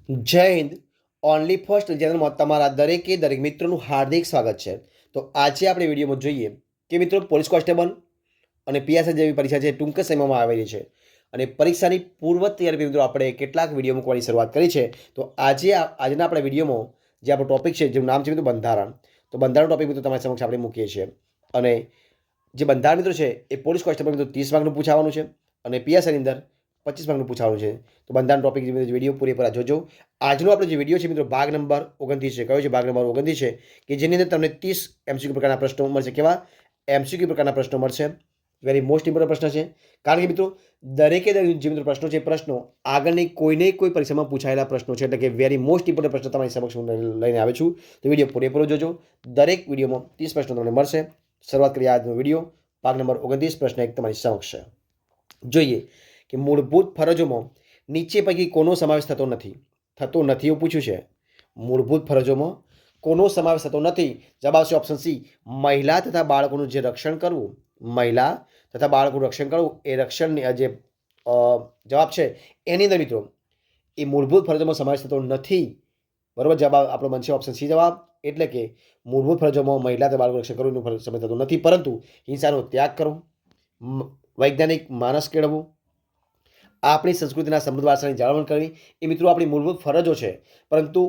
જય Hind. Only first ચેનલમાં તમારા દરેક મિત્રોનું હાર્દિક સ્વાગત છે. તો આજે આપણે વિડીયોમાં જોઈએ કે મિત્રો પોલીસ કોન્સ્ટેબલ અને પીએસઆઈ જેવી પરીક્ષા છે ટૂંક સમયમાં આવેલી છે અને પરીક્ષાની પૂર્વ તૈયારી મિત્રો આપણે કેટલાક વિડીયો મૂકવાની શરૂઆત કરી છે. તો આજના આપણા વિડીયોમાં જે આપણો ટોપિક છે જેનું નામ છે મિત્રો બંધારણ. તો બંધારણ ટોપિક મિત્રો તમારી સમક્ષ આપણે મૂકીએ છીએ અને જે બંધારણ મિત્રો છે એ પોલીસ કોન્સ્ટેબલ મિત્રો 30 માર્કનું પૂછાવાનું છે અને પીએસઆઈની અંદર 25 માર્કનું પૂછાવાનું છે. તો બંધારણ ટોપિક વિડીયો પૂરેપૂરા જોજો. આજનો આપણો જે વિડીયો છે મિત્રો ભાગ નંબર 29 છે. કયો છે? ભાગ નંબર 29 છે કે જેની અંદર તમને 30 એમસીક્યુ પ્રકારના પ્રશ્નો મળશે. કેવા એમસીક્યુ પ્રકારના પ્રશ્નો મળશે? વેરી મોસ્ટ ઇમ્પોર્ટન્ટ પ્રશ્ન છે, કારણ કે મિત્રો દરેકે જે મિત્રો પ્રશ્નો છે પ્રશ્નો આગળની કોઈને કોઈ પરીક્ષામાં પૂછાયેલા પ્રશ્નો છે, એટલે કે વેરી મોસ્ટ ઇમ્પોર્ટન્ટ પ્રશ્નો તમારી સમક્ષ હું લઈને આવ્યો છું. તો વિડીયો પૂરેપૂરો જોજો. દરેક વિડીયોમાં 30 પ્રશ્નો તમને મળશે. શરૂઆત કરીએ આજનો વિડીયો. ભાગ નંબર 29, પ્રશ્ન 1 તમારી સમક્ષ છે. જોઈએ કે મૂળભૂત ફરજોમાં નીચે પૈકી કોનો સમાવેશ થતો નથી એવું પૂછ્યું છે. મૂળભૂત ફરજોમાં કોનો સમાવેશ થતો નથી? જવાબ આવશે ઓપ્શન સી, મહિલા તથા બાળકોનું જે રક્ષણ કરવું. મહિલા તથા બાળકોનું રક્ષણ કરવું એ રક્ષણની જે જવાબ છે એની અંદર મિત્રો એ મૂળભૂત ફરજોમાં સમાવેશ થતો નથી. બરોબર, જવાબ આપણો બનશે ઓપ્શન સી જવાબ. એટલે કે મૂળભૂત ફરજોમાં મહિલા તથા બાળકોનું રક્ષણ કરવું એનું સમાવેશ થતો નથી, પરંતુ હિંસાનો ત્યાગ કરવો, વૈજ્ઞાનિક માનસ કેળવવું, આપણી સંસ્કૃતિના સમૃદ્ધ વારસાની જાળવણી કરવી એ મિત્રો આપણી મૂળભૂત ફરજો છે, પરંતુ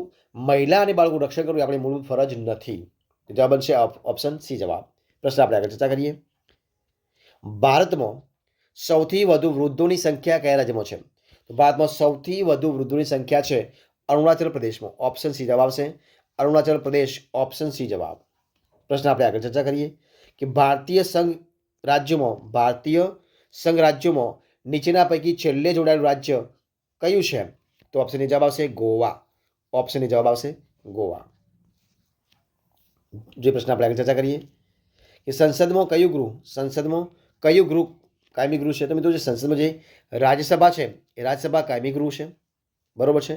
મહિલા અને બાળકોનું રક્ષણ કરવું એ આપણી મૂળભૂત ફરજ નથી. જવાબ બનશે ઓપ્શન સી જવાબ. પ્રશ્ન આપણે આગળ ચર્ચા કરીએ. ભારતમાં સૌથી વધુ વૃદ્ધોની સંખ્યા કયા રાજ્યમાં છે? તો ભારતમાં સૌથી વધુ વૃદ્ધોની સંખ્યા છે અરુણાચલ પ્રદેશમાં. ઓપ્શન સી જવાબ આવશે. અરુણાચલ પ્રદેશ, ઓપ્શન સી જવાબ. પ્રશ્ન આપણે આગળ ચર્ચા કરીએ કે ભારતીય સંઘ રાજ્યોમાં નીચેના પૈકી છેલ્લે જોડાયેલું રાજ્ય કયું છે? તો ઓપ્શનની જવાબ આવશે ગોવા. ઓપ્શનની જવાબ આવશે ગોવા. જે પ્રશ્ન આપણે આગળ ચર્ચા કરીએ કે સંસદમાં કયું ગૃહ કાયમી ગૃહ છે? તો મિત્રો જે સંસદમાં જે રાજ્યસભા છે એ રાજ્યસભા કાયમી ગૃહ છે. બરોબર છે.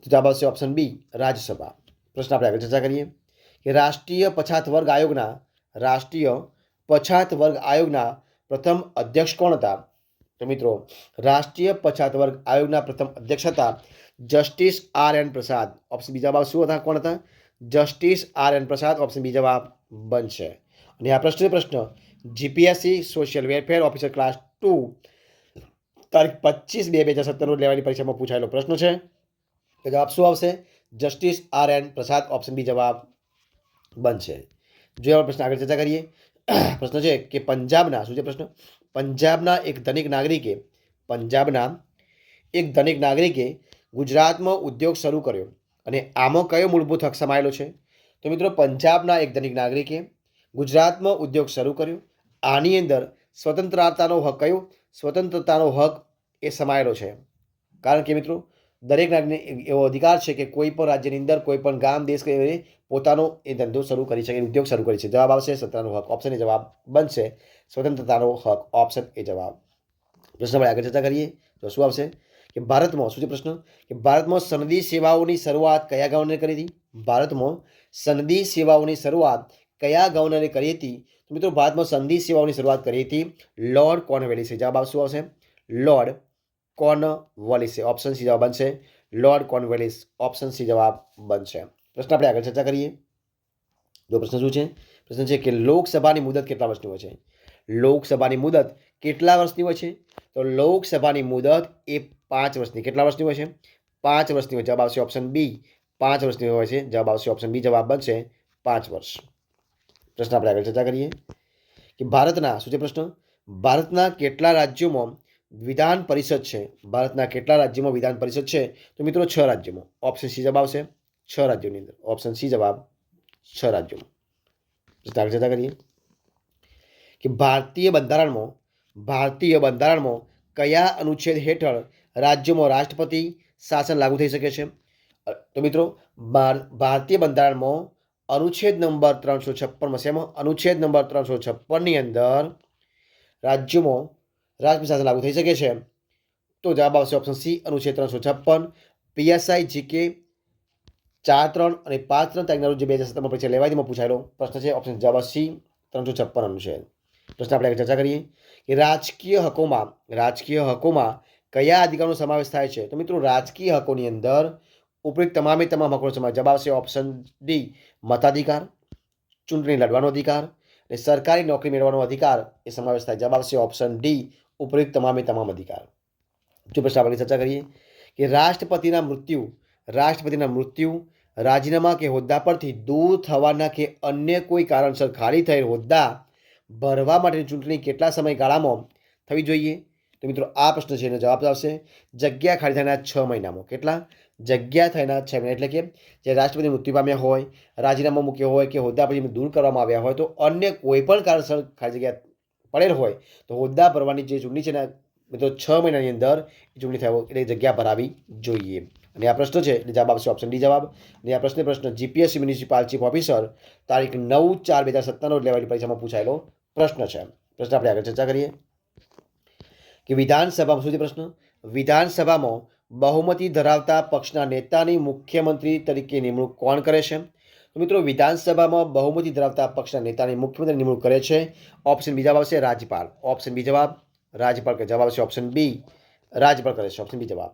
જવાબ આવશે ઓપ્શન બી, રાજ્યસભા. પ્રશ્ન આપણે આગળ ચર્ચા કરીએ કે રાષ્ટ્રીય પછાત વર્ગ આયોગના પ્રથમ અધ્યક્ષ કોણ હતા? તો મિત્રો રાષ્ટ્રીય પછાત વર્ગ આયોગના પ્રથમ અધ્યક્ષ હતા જસ્ટિસ R.N. પ્રસાદ. ઓપ્શન બી જવાબ શું હતા? કોણ હતા? Justice R.N. પ્રસાદ. ઓપ્શન બી જવાબ બનશે. અને આ પ્રશ્ન GPSC social welfare officer class 2 તારીખ 25/2/2017 લેવાની પરીક્ષામાં પૂછાયેલો પ્રશ્ન છે. તો જવાબ શું આવશે? Justice R.N. પ્રસાદ. ઓપ્શન બી જવાબ બનશે. જો પ્રશ્ન આગળ ચર્ચા કરીએ. પ્રશ્ન છે કે પંજાબના એક ધનિક નાગરિકે ગુજરાતમાં ઉદ્યોગ શરૂ કર્યો અને આમાં કયો મૂળભૂત હક સમાયેલો છે? તો મિત્રો પંજાબના એક ધનિક નાગરિકે ગુજરાતમાં ઉદ્યોગ શરૂ કર્યો. આની અંદર સ્વતંત્રતાનો હક એ સમાયેલો છે, કારણ કે મિત્રો દરેક નાગરિકને એવો અધિકાર છે કે કોઈ પણ રાજ્યની અંદર કોઈ પણ ગામ દેશ પોતાનો એ ધંધો શરૂ કરી શકે, ઉદ્યોગ શરૂ કરી શકે. જવાબ આવશે સ્વતંત્રતાનો હક. ઓપ્શન એ જવાબ બનશે સ્વતંત્રતાનો હક. ઓપ્શન એ જવાબ. પ્રશ્ન આપણે આગળ ચર્ચા કરીએ તો શું આવશે કે ભારતમાં શું છે પ્રશ્ન કે ભારતમાં સનદી સેવાઓની શરૂઆત કયા ગવર્નરે કરી હતી? ભારતમાં સનદી સેવાઓની શરૂઆત કયા ગવર્નરે કરી હતી? તો મિત્રો ભારતમાં સનદી સેવાઓની શરૂઆત કરી હતી લોર્ડ કોર્નવેલિસે. જવાબ શું આવશે? લોર્ડ કોર્નવાલિસે. ઓપ્શન સી જવાબ બનશે લોર્ડ કોર્નવાલિસ. ઓપ્શન સી જવાબ બનશે. પ્રશ્ન આપણે આગળ ચર્ચા કરીએ. જો પ્રશ્ન શું છે? પ્રશ્ન છે કે લોકસભાની મુદત કેટલા વર્ષની હોય છે? લોકસભાની મુદત કેટલા વર્ષની હોય છે? તો લોકસભાની મુદત એ 5 વર્ષની. કેટલા વર્ષની હોય છે? 5 વર્ષની હોય. જવાબ આવશે ઓપ્શન બી, 5 વર્ષની હોય છે. જવાબ આવશે ઓપ્શન બી જવાબ બનશે 5 વર્ષ. પ્રશ્ન આપણે આગળ ચર્ચા કરીએ કે ભારતના શું છે પ્રશ્ન? ભારતના કેટલા રાજ્યોમાં વિધાન પરિષદ છે? ભારતના કેટલા રાજ્યોમાં વિધાન પરિષદ છે? તો મિત્રો 6 રાજ્યોમાં. ઓપ્શન સી જવાબ આવશે 6 રાજ્યોની અંદર. ઓપ્શન સી જવાબ 6 રાજ્યોમાં. પ્રશ્ન આગળ ચર્ચા કરીએ કે ભારતીય બંધારણમાં કયા અનુચ્છેદ હેઠળ રાજ્યોમાં રાષ્ટ્રપતિ શાસન લાગુ થઈ શકે છે? તો મિત્રો ભારતીય બંધારણમાં અનુચ્છેદ નંબર 356 અનુચ્છેદ નંબર 356ની અંદર રાજ્યોમાં રાષ્ટ્રપતિ શાસન લાગુ થઈ શકે છે. તો જવાબ આવશે ઓપ્શન સી, અનુચ્છેદ 356. પીએસઆઈ જીકે 4-3 અને 5-3 તારીખના રોજ જે 2017 પરીક્ષા લેવાય તેમાં પૂછાયેલો પ્રશ્ન છે. ઓપ્શન જવાબ સી 356 અનુચ્છેદ. પ્રશ્ન આપણે ચર્ચા કરીએ કે રાજકીય હકોમાં કયા અધિકારનો સમાવેશ થાય છે? તો મિત્રો રાજકીય હકોની અંદર ઉપરોક્ત તમામે તમામ હકોનો સમાવેશ. જવાબ આવશે ઓપ્શન ડી, મતાધિકાર, ચૂંટણી લડવાનો અધિકાર અને સરકારી નોકરી મેળવવાનો અધિકાર એ સમાવેશ થાય. જવાબ આવશે ઓપ્શન ડી, ઉપરોક્ત તમામે તમામ અધિકાર. જો પ્રશ્ન આપણે ચર્ચા કરીએ કે રાષ્ટ્રપતિના મૃત્યુ, રાજીનામા કે હોદ્દા પરથી દૂર થવાના કે અન્ય કોઈ કારણસર ખાલી થયેલ હોદ્દા ભરવા માટેની ચૂંટણી કેટલા સમયગાળામાં થવી જોઈએ? તો મિત્રો આ પ્રશ્ન છે એનો જવાબ આવશે જગ્યા ખાલી થયાના 6 મહિનામાં. કેટલા? જગ્યા થયાના 6 મહિના. એટલે કે જે રાષ્ટ્રપતિ મૃત્યુ પામ્યા હોય, રાજીનામું મૂક્યો હોય કે હોદ્દા પછી દૂર કરવામાં આવ્યા હોય, તો અન્ય કોઈ પણ કારણસર ખાલી જગ્યા પડેલ હોય તો હોદ્દા ભરવાની જે ચૂંટણી છે ને મિત્રો 6 મહિનાની અંદર ચૂંટણી થયો એટલે જગ્યા ભરાવી જોઈએ. અને આ પ્રશ્ન છે એટલે જવાબ આવશે ઓપ્શન ડી જવાબ. અને આ પ્રશ્ન જીપીએસસી મ્યુનિસિપલ ચીફ ઓફિસર તારીખ 9/4/2017 લેવાયેલી પરીક્ષામાં પૂછાયેલો પ્રશ્ન છે. પ્રશ્ન આપણે આગળ ચર્ચા કરીએ કે વિધાનસભામાં શું છે પ્રશ્ન? વિધાનસભામાં બહુમતી ધરાવતા પક્ષના નેતાની મુખ્યમંત્રી તરીકે નિમણૂક કોણ કરે છે? તો મિત્રો વિધાનસભામાં બહુમતી ધરાવતા પક્ષના નેતાની મુખ્યમંત્રી નિમણૂક કરે છે. ઓપ્શન બી જવાબ આવશે રાજ્યપાલ. ઓપ્શન બી જવાબ રાજ્યપાલ કે જવાબ આવશે ઓપ્શન બી, રાજ્યપાલ કરે છે. ઓપ્શન બી જવાબ.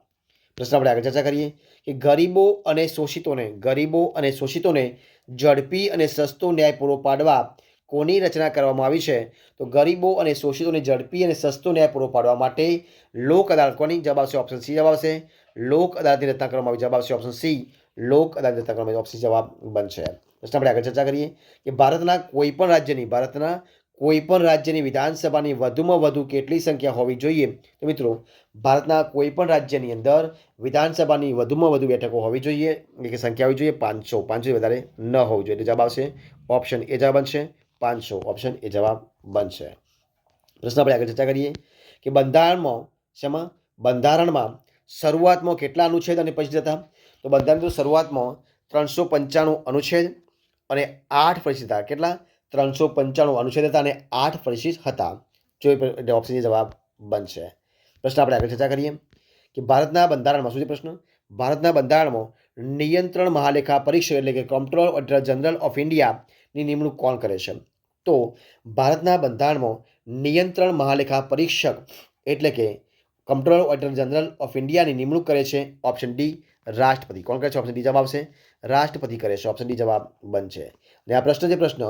પ્રશ્ન આપણે આગળ ચર્ચા કરીએ કે ગરીબો અને શોષિતોને ઝડપી અને સસ્તો ન્યાય પૂરો પાડવા કોની રચના કરવામાં આવી છે? તો ગરીબો અને શોષિતોને ઝડપી અને સસ્તો ન્યાય પૂરો પાડવા માટે લોક અદાલત કોની? જવાબ આવશે ઓપ્શન સી જવાબ આવશે લોક અદાલતની રચના કરવામાં આવી. જવાબ આવશે ઓપ્શન સી, લોક અદાલતની રચના કરવામાં આવી. ઓપ્શન જવાબ બનશે. પ્રશ્ન આપણે આગળ ચર્ચા કરીએ કે ભારતના કોઈપણ રાજ્યની વિધાનસભાની વધુમાં વધુ કેટલી સંખ્યા હોવી જોઈએ? તો મિત્રો ભારતના કોઈપણ રાજ્યની અંદર વિધાનસભાની વધુમાં વધુ બેઠકો હોવી જોઈએ, એટલે કે સંખ્યા હોવી જોઈએ 500. 500 વધારે ન હોવું જોઈએ. એટલે જવાબ આવશે ઓપ્શન એ જવાબ બનશે 500. ઓપ્શન એ જવાબ બનશે. પ્રશ્ન આપણે આગળ ચર્ચા કરીએ કે બંધારણમાં શરૂઆતમાં કેટલા અનુચ્છેદ અને પરિશિષ્ટ હતા? તો બંધારણની શરૂઆતમાં 395 અનુચ્છેદ અને 8 પરિશિષ્ટ હતા. કેટલા? 395 અનુચ્છેદ હતા અને 8 પરિશિષ્ટ હતા. જો એટલે ઓપ્શન એ જવાબ બનશે. પ્રશ્ન આપણે આગળ ચર્ચા કરીએ કે ભારતના બંધારણમાં શું છે પ્રશ્ન? ભારતના બંધારણમાં નિયંત્રણ મહાલેખા પરીક્ષક એટલે કે કમ્પ્ટ્રોલર ઓડિટર જનરલ ઓફ ઇન્ડિયાની નિમણૂક કોણ કરે છે? તો ભારતના બંધારણમાં નિયંત્રણ મહાલેખા પરીક્ષક એટલે કે કમ્પ્ટ્રોલર ઓડિટર જનરલ ઓફ ઇન્ડિયાની નિમણૂક કરે છે ઓપ્શન ડી, રાષ્ટ્રપતિ. કોણ કરે છે? ઓપ્શન ડી જવાબ આવશે રાષ્ટ્રપતિ કરે છે. ઓપ્શન ડી જવાબ બનશે. અને આ પ્રશ્ન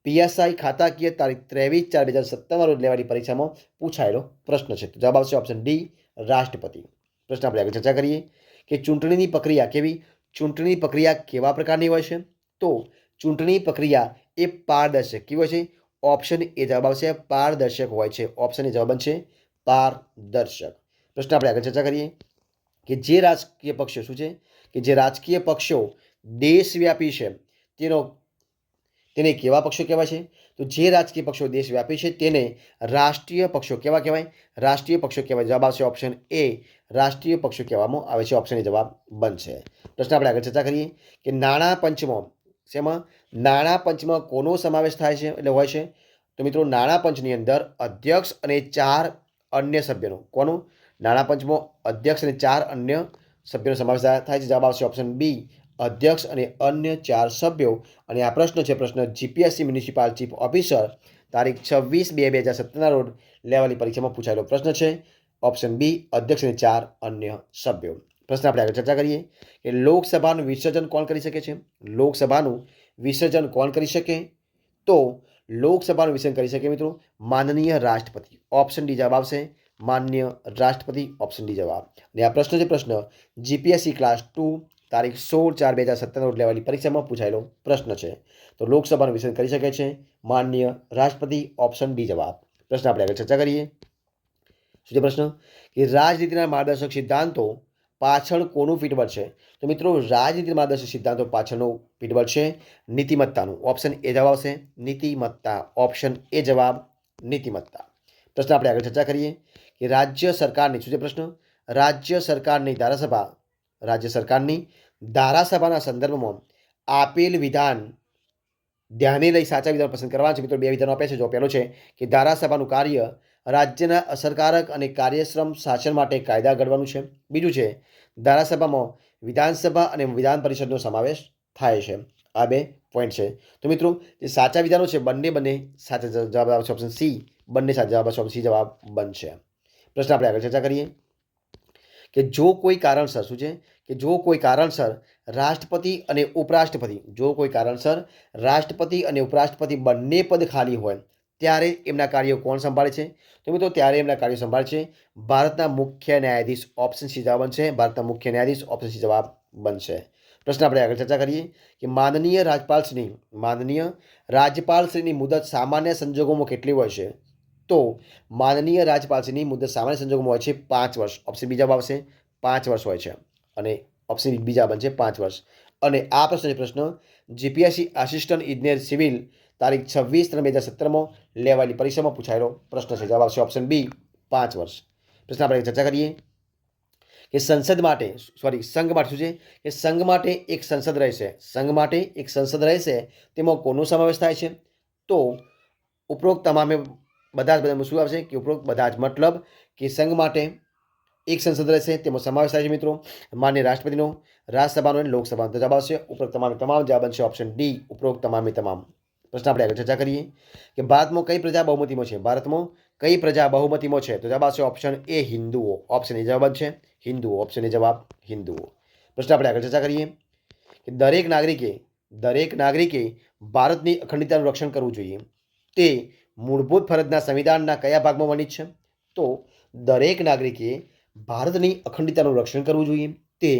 પીએસઆઈ ખાતાકીય તારીખ 23/4/2017 રોજ લેવાયેલી પરીક્ષામાં પૂછાયેલો પ્રશ્ન છે. તો જવાબ આવશે ઓપ્શન ડી, રાષ્ટ્રપતિ. પ્રશ્ન આપણે આગળ ચર્ચા કરીએ કે ચૂંટણી પ્રક્રિયા કેવા પ્રકારની હોય છે? તો ચૂંટણી પ્રક્રિયા એ પારદર્શક કેવી હોય છે? ઓપ્શન એ જવાબ આવશે પારદર્શક હોય છે. ઓપ્શન એ જવાબ બનશે પારદર્શક. પ્રશ્ન આપણે આગળ ચર્ચા કરીએ કે જે રાજકીય પક્ષો શું છે કે જે રાજકીય પક્ષો દેશવ્યાપી છે તેને કેવા પક્ષો કહેવાય છે? તો જે રાજકીય પક્ષો દેશવ્યાપી છે તેને રાષ્ટ્રીય પક્ષો કેવા કહેવાય? રાષ્ટ્રીય પક્ષો કહેવાય. જવાબ આવશે ઓપ્શન એ, રાષ્ટ્રીય પક્ષો કહેવામાં આવે છે. ઓપ્શન એ જવાબ બનશે. પ્રશ્ન આપણે આગળ ચર્ચા કરીએ કે નાણાં પંચમાં કોનો સમાવેશ થાય છે એટલે હોય છે? તો મિત્રો નાણાં પંચની અંદર અધ્યક્ષ અને 4 અન્ય સભ્યોનો કોનો? નાણાં પંચમાં અધ્યક્ષ અને 4 અન્ય સભ્યોનો સમાવેશ થાય છે. જવાબ આવશે ઓપ્શન બી, અધ્યક્ષ અને અન્ય 4 સભ્યો. અને આ પ્રશ્ન જીપીએસસી મ્યુનિસિપલ ચીફ ઓફિસર તારીખ 26/2/2017 રોજ લેવાયેલી પરીક્ષામાં પૂછાયેલો પ્રશ્ન છે. ઓપ્શન બી, અધ્યક્ષ અને 4 અન્ય સભ્યો. પ્રશ્ન આપણે આગળ ચર્ચા કરીએ કે લોકસભાનું વિસર્જન કોણ કરી શકે છે? લોકસભાનું વિસર્જન કોણ કરી શકે? તો લોકસભાનું વિસર્જન કરી શકે મિત્રો માનનીય રાષ્ટ્રપતિ. ઓપ્શન ડી જવાબ આવશે માનનીય રાષ્ટ્રપતિ. ઓપ્શન ડી જવાબ. અને આ પ્રશ્ન જીપીએસસી ક્લાસ 2 તારીખ 16/4/2017 રોજ લેવાયેલી પરીક્ષામાં પૂછાયેલો પ્રશ્ન છે. તો લોકસભાનું વિસર્જન કરી શકે છે માનનીય રાષ્ટ્રપતિ. ઓપ્શન ડી જવાબ. પ્રશ્ન આપણે આગળ ચર્ચા કરીએ. શું છે પ્રશ્ન કે રાજનીતિના માર્ગદર્શક સિદ્ધાંતો પાછળ કોનું પીઠબળ છે? તો મિત્રો રાજનીતિના માર્ગદર્શક સિદ્ધાંતો પાછળનું પીઠબળ છે નીતિમત્તાનું. ઓપ્શન એ જવાબ આવશે નીતિમત્તા. ઓપ્શન એ જવાબ નીતિમત્તા. પ્રશ્ન આપણે આગળ ચર્ચા કરીએ કે રાજ્ય સરકારની શું છે પ્રશ્ન? રાજ્ય સરકારની ધારાસભાના સંદર્ભમાં આપેલ વિધાન ધ્યાને લઈ સાચા વિધાન પસંદ કરવા છે. મિત્રો 2 વિધાનો આપ્યા છે. જો પહેલો છે કે ધારાસભાનું કાર્ય રાજ્યના અસરકારક અને કાર્યક્ષમ શાસન માટે કાયદા ઘડવાનું છે. બીજું છે ધારાસભામાં વિધાનસભા અને વિધાન પરિષદનો સમાવેશ થાય છે. આ 2 પોઈન્ટ છે. તો મિત્રો જે સાચા વિધાનો છે બંને સાચા જવાબ આવશે ઓપ્શન સી. બંને સાચા જવાબ આવશે ઓપ્શન સી જવાબ બનશે. પ્રશ્ન આપણે આગળ ચર્ચા કરીએ કે જો કોઈ કારણસર શું છે કે જો કોઈ કારણસર રાષ્ટ્રપતિ અને ઉપરાષ્ટ્રપતિ જો કોઈ કારણસર રાષ્ટ્રપતિ અને ઉપરાષ્ટ્રપતિ બંને પદ ખાલી હોય ત્યારે એમના કાર્યો કોણ સંભાળે છે? તો મિત્રો ત્યારે એમના કાર્યો સંભાળશે ભારતના મુખ્ય ન્યાયાધીશ. ઓપ્શન સી જવાબ બનશે. ભારતના મુખ્ય ન્યાયાધીશ ઓપ્શન સી જવાબ બનશે. પ્રશ્ન આપણે આગળ ચર્ચા કરીએ કે માનનીય રાજ્યપાલશ્રીની મુદત સામાન્ય સંજોગોમાં કેટલી હોય છે? તો માનનીય રાજ્યપાલશ્રીની મુદત સામાન્ય સંજોગોમાં હોય છે 5 વર્ષ. ઓપ્શન બી જવાબ આવશે 5 વર્ષ હોય છે અને ઓપ્શન બી જવાબ બનશે 5 વર્ષ. અને આ પ્રશ્ન જીપીએસસી આસિસ્ટન્ટ ઇજનેર સિવિલ તારીખ 26/3/2017 લેવાયેલી પરીક્ષામાં પૂછાયેલો પ્રશ્ન છે. જવાબ આવશે ઓપ્શન બી 5 વર્ષ. પ્રશ્ન આપણે ચર્ચા કરીએ કે સંઘ માટે શું છે કે સંઘ માટે એક સંસદ રહેશે તેમાં કોનો સમાવેશ થાય છે? તો ઉપરોક્ત તમામે બધા જ શું આવશે કે ઉપરોક્ત બધા જ મતલબ કે સંઘ માટે એક સંસદ રહેશે તેમાં સમાવેશ થાય છે મિત્રો માન્ય રાષ્ટ્રપતિનો, રાજ્યસભાનો અને લોકસભાનો. જવાબ આવશે ઉપરોક્ત તમામ જવાબ બનશે ઓપ્શન ડી ઉપરોક્ત તમામ. પ્રશ્ન આપણે આગળ ચર્ચા કરીએ કે ભારતમાં કઈ પ્રજા બહુમતીમાં છે? તો જવાબ આવશે ઓપ્શન એ હિન્દુઓ. ઓપ્શન એ જવાબ છે હિન્દુઓ. ઓપ્શન એ જવાબ હિન્દુઓ. પ્રશ્ન આપણે આગળ ચર્ચા કરીએ કે દરેક નાગરિકે ભારતની અખંડિતતાનું રક્ષણ કરવું જોઈએ તે મૂળભૂત ફરજના સંવિધાનના કયા ભાગમાં વર્ણિત છે? તો દરેક નાગરિકે ભારતની અખંડિતતાનું રક્ષણ કરવું જોઈએ તે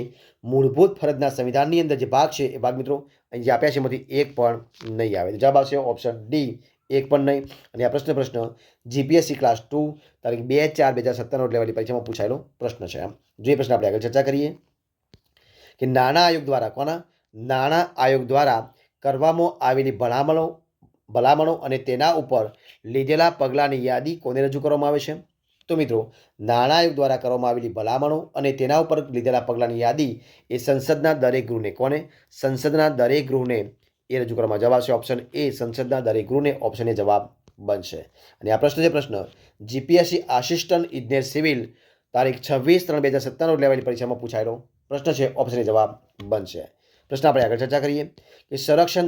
મૂળભૂત ફરજના સંવિધાનની અંદર જે ભાગ છે એ ભાગ મિત્રો અહીં જે આપ્યા છે એમાંથી એક પણ નહીં આવે. જવાબ આવશે ઓપ્શન ડી એક પણ નહીં. અને આ પ્રશ્ન જીપીએસસી ક્લાસ 2 તારીખ 2/4/2017 લેવાયેલી પરીક્ષામાં પૂછાયેલો પ્રશ્ન છે. જે પ્રશ્ન આપણે આગળ ચર્ચા કરીએ કે નાણાં આયોગ દ્વારા કરવામાં આવેલી ભલામણો અને તેના ઉપર લીધેલા પગલાંની યાદી કોને રજૂ કરવામાં આવે છે? તો મિત્રો નાણાં આયોગ દ્વારા કરવામાં આવેલી ભલામણો અને તેના ઉપર લીધેલા પગલાંની યાદી એ સંસદના દરેક ગૃહને એ રજૂ કરવામાં. જવાબ આવશે ઓપ્શન એ સંસદના દરેક ગૃહને. ઓપ્શન એ જવાબ બનશે. અને આ પ્રશ્ન જીપીએસસી આસિસ્ટન્ટ ઇજનેર સિવિલ તારીખ 26/3/2017 લેવાયેલી પરીક્ષામાં પૂછાયેલો પ્રશ્ન છે. ઓપ્શન એ જવાબ બનશે. પ્રશ્ન આપણે આગળ ચર્ચા કરીએ કે સંરક્ષણ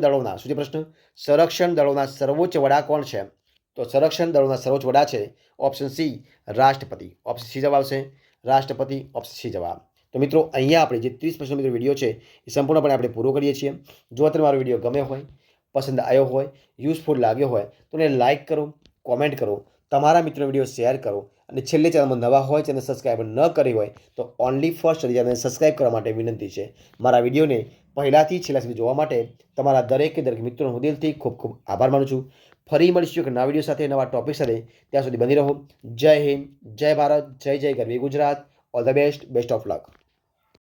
દળોના સર્વોચ્ચ વડા કોણ છે? તો સંરક્ષણ દળોના સર્વોચ્ચ વડા છે ઓપ્શન સી રાષ્ટ્રપતિ. ઓપ્શન સી જવાબ આવશે રાષ્ટ્રપતિ. ઓપ્શન સી જવાબ. તો મિત્રો અહીંયા આપણે જે 30 પ્રશ્નો મિત્રો વિડીયો છે એ સંપૂર્ણપણે આપણે પૂરો કરીએ છીએ. જો તમને મારો વિડીયો ગમ્યો હોય, પસંદ આવ્યો હોય, યુઝફુલ લાગ્યો હોય તો એને લાઇક કરો, કોમેન્ટ કરો, તમારા મિત્રો વિડીયો શેર કરો અને છેલ્લે ચેનલમાં નવા હોય, ચેનલ સબસ્ક્રાઈબ ન કરી હોય તો ઓનલી ફર્સ્ટ ચેનલને સબસ્ક્રાઈબ કરવા માટે વિનંતી છે. મારા વિડીયોને પહેલાંથી છેલ્લા સુધી જોવા માટે તમારા દરેક મિત્રોનો હું દિલથી ખૂબ ખૂબ આભાર માનું છું. ફરી મળીશું એક નવા વિડીયો સાથે, નવા ટોપિક સાથે. ત્યાં સુધી બની રહો. જય હિન્દ, જય ભારત, જય ગરવી Gujarat. All the best of luck.